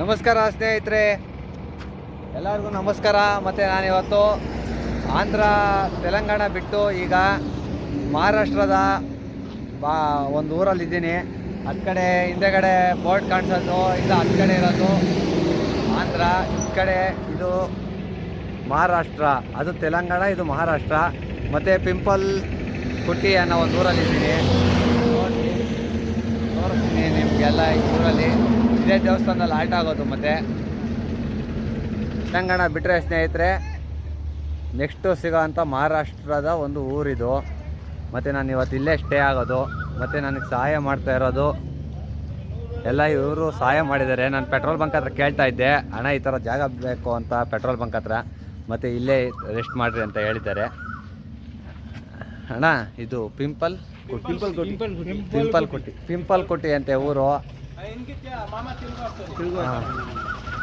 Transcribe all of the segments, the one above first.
ನಮಸ್ಕಾರ ಸ್ನೇಹಿತರೆ, ಎಲ್ಲರಿಗೂ ನಮಸ್ಕಾರ. ಮತ್ತು ನಾನಿವತ್ತು ಆಂಧ್ರ ತೆಲಂಗಾಣ ಬಿಟ್ಟು ಈಗ ಮಹಾರಾಷ್ಟ್ರದ ಒಂದು ಊರಲ್ಲಿದ್ದೀನಿ. ಹತ್ತು ಕಡೆ ಹಿಂದೆಗಡೆ ಬೋರ್ಡ್ ಕಾಣಿಸೋದು, ಇದು ಹತ್ತು ಕಡೆ ಇರೋದು ಆಂಧ್ರ, ಈ ಕಡೆ ಇದು ಮಹಾರಾಷ್ಟ್ರ. ಅದು ತೆಲಂಗಾಣ, ಇದು ಮಹಾರಾಷ್ಟ್ರ. ಮತ್ತು ಪಿಂಪಲ್ ಕುಟ್ಟಿ ಅನ್ನೋ ಒಂದು ಊರಲ್ಲಿದ್ದೀನಿ. ತೋರಿಸ್ತೀನಿ ನಿಮಗೆಲ್ಲ. ಈ ಊರಲ್ಲಿ ಇದೇ ದೇವಸ್ಥಾನದಲ್ಲಿ ಆಲ್ಟ್ ಆಗೋದು. ಮತ್ತು ತೆಲಂಗಾಣ ಬಿಟ್ಟರೆ ಸ್ನೇಹಿತರೆ, ನೆಕ್ಸ್ಟು ಸಿಗೋ ಅಂಥ ಮಹಾರಾಷ್ಟ್ರದ ಒಂದು ಊರಿದು. ಮತ್ತು ನಾನು ಇವತ್ತು ಇಲ್ಲೇ ಸ್ಟೇ ಆಗೋದು. ಮತ್ತು ನನಗೆ ಸಹಾಯ ಮಾಡ್ತಾ ಇರೋದು ಎಲ್ಲ ಇವರು ಸಹಾಯ ಮಾಡಿದ್ದಾರೆ. ನಾನು ಪೆಟ್ರೋಲ್ ಬಂಕ್ ಹತ್ರ ಕೇಳ್ತಾ ಇದ್ದೆ, ಅಣ್ಣ ಈ ಥರ ಜಾಗ ಬೇಕು ಅಂತ ಪೆಟ್ರೋಲ್ ಬಂಕ್ ಹತ್ರ, ಮತ್ತು ಇಲ್ಲೇ ರೆಸ್ಟ್ ಮಾಡಿರಿ ಅಂತ ಹೇಳಿದ್ದಾರೆ. ಅಣ್ಣ ಇದು ಪಿಂಪಲ್ ಕುಟ್ಟಿ ಅಂತೆ ಊರು.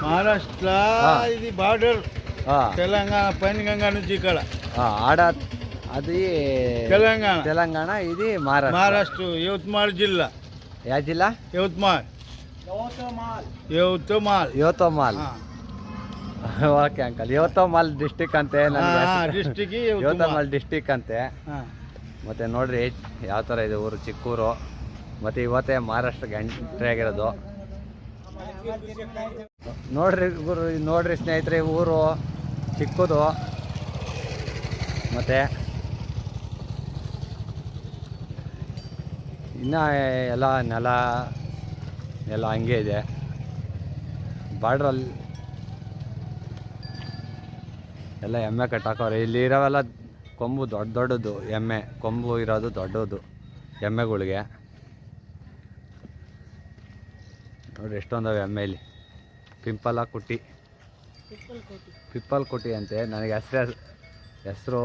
మహారాష్ట్ర ఇది బార్డర్ తెలంగాణ పైన గంగా నుంచి ఇక్కడ ఆడ అది తెలంగాణ ఇది మహారాష్ట్ర యవత్మాల్ జిల్లా. యా జిల్లా? యవత్మాల్. ಓಕೆ ಅಂಕಲ್, ಯವತಮಾಲ್ ಡಿಸ್ಟಿಕ್ ಅಂತೆ. ಯವತಮಾಲ್ ಡಿಸ್ಟಿಕ್ ಅಂತೆ. ಮತ್ತು ನೋಡ್ರಿ ಯಾವ ಥರ ಇದೆ ಊರು, ಚಿಕ್ಕೂರು. ಮತ್ತು ಇವತ್ತೇ ಮಹಾರಾಷ್ಟ್ರಕ್ಕೆ ಎಂಟ್ರಿ ಆಗಿರೋದು. ನೋಡ್ರಿ ಸ್ನೇಹಿತರೆ, ಊರು ಚಿಕ್ಕದು. ಮತ್ತು ಇನ್ನು ಎಲ್ಲ ನೆಲ ಹಂಗೆ ಇದೆ. ಬಾರ್ಡ್ರಲ್ಲಿ ಎಲ್ಲ ಎಮ್ಮೆ ಕಟ್ಟಾಕವ್ರೆ. ಇಲ್ಲಿ ಇರೋವೆಲ್ಲ ಕೊಂಬು ದೊಡ್ಡದು ಎಮ್ಮೆ, ಕೊಂಬು ಇರೋದು ದೊಡ್ಡದು ಎಮ್ಮೆಗಳಿಗೆ. ನೋಡಿ ಎಷ್ಟೊಂದವೆ ಎಮ್ಮೆ ಇಲ್ಲಿ. ಪಿಂಪಲ್ ಕುಟ್ಟಿ ಅಂತೆ. ನನಗೆ ಹೆಸರು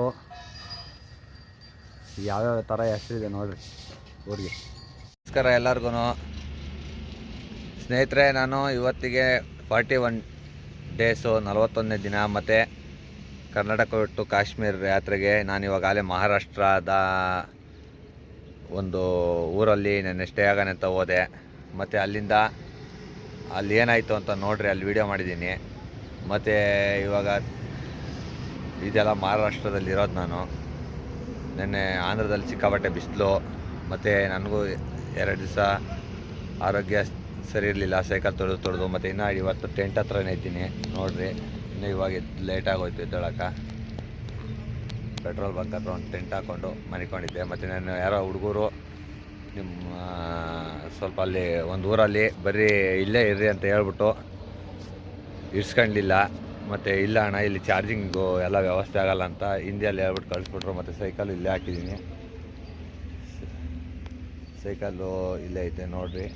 ಯಾವ್ಯಾವ ಥರ ಹೆಸರಿದೆ ನೋಡ್ರಿ ಊರಿಗೆ. ನಮಸ್ಕಾರ ಎಲ್ಲರಿಗೂ ಸ್ನೇಹಿತರೆ. ನಾನು ಇವತ್ತಿಗೆ 41 ಡೇಸು, 41ನೇ ದಿನ. ಮತ್ತು ಕರ್ನಾಟಕ ಟು ಕಾಶ್ಮೀರ ಯಾತ್ರೆಗೆ ನಾನು ಇವಾಗಲೇ ಮಹಾರಾಷ್ಟ್ರದ ಒಂದು ಊರಲ್ಲಿ ನೆನ್ನೆ ಸ್ಟೇ ಆಗೋಣ ಅಂತ ಹೋದೆ. ಮತ್ತು ಅಲ್ಲಿಂದ ಅಲ್ಲಿ ಏನಾಯಿತು ಅಂತ ನೋಡ್ರಿ, ಅಲ್ಲಿ ವಿಡಿಯೋ ಮಾಡಿದ್ದೀನಿ. ಮತ್ತು ಇವಾಗ ಇದೆಲ್ಲ ಮಹಾರಾಷ್ಟ್ರದಲ್ಲಿ ಇರೋದು ನಾನು. ನೆನ್ನೆ ಆಂಧ್ರದಲ್ಲಿ ಸಿಕ್ಕಾಪಟ್ಟೆ ಬಿಸಿಲು. ಮತ್ತು ನನಗೂ 2 ದಿವಸ ಆರೋಗ್ಯ ಸರಿ ಇರಲಿಲ್ಲ, ಸೈಕಲ್ ತೊಳೆದು. ಮತ್ತು ಇನ್ನೂ ಇವತ್ತು ಟೆಂಟ್ ಹತ್ರನೇ ಇದ್ದೀನಿ ನೋಡ್ರಿ. ಇನ್ನು ಇವಾಗ ಲೇಟಾಗೋಯ್ತು ಎದ್ದೇಳಕ್ಕೆ. ಪೆಟ್ರೋಲ್ ಬಂಕ್ ಹತ್ರ ಒಂದು ಟೆಂಟ್ ಹಾಕ್ಕೊಂಡು ಮನಿಕೊಂಡಿದ್ದೆ. ಮತ್ತು ನಾನು ಯಾರೋ ಹುಡುಗರು ಸ್ವಲ್ಪ ಅಲ್ಲಿ ಒಂದು ಊರಲ್ಲಿ ಬರ್ರಿ ಇಲ್ಲೇ ಇರ್ರಿ ಅಂತ ಹೇಳ್ಬಿಟ್ಟು ಇರ್ಸ್ಕೊಂಡಿಲ್ಲ. ಮತ್ತು ಇಲ್ಲ ಅಣ್ಣ ಇಲ್ಲಿ ಚಾರ್ಜಿಂಗು ಎಲ್ಲ ವ್ಯವಸ್ಥೆ ಆಗಲ್ಲ ಅಂತ ಹಿಂದಿಯಲ್ಲಿ ಹೇಳ್ಬಿಟ್ಟು ಕಳಿಸ್ಬಿಟ್ರು. ಮತ್ತು ಸೈಕಲ್ ಇಲ್ಲೇ ಹಾಕಿದ್ದೀನಿ. ಸೈಕಲ್ಲು ಇಲ್ಲೇ ಐತೆ ನೋಡ್ರಿ.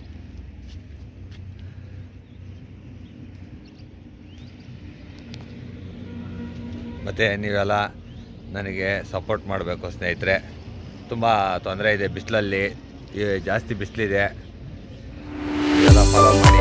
ಮತ್ತು ನೀವೆಲ್ಲ ನನಗೆ ಸಪೋರ್ಟ್ ಮಾಡಬೇಕು ಸ್ನೇಹಿತರೆ. ತುಂಬ ತೊಂದರೆ ಇದೆ ಬಿಸಿಲಲ್ಲಿ, ಜಾಸ್ತಿ ಬಿಸಿಲಿದೆ. ಇವೆಲ್ಲ ಫಾಲೋ ಮಾಡಿ.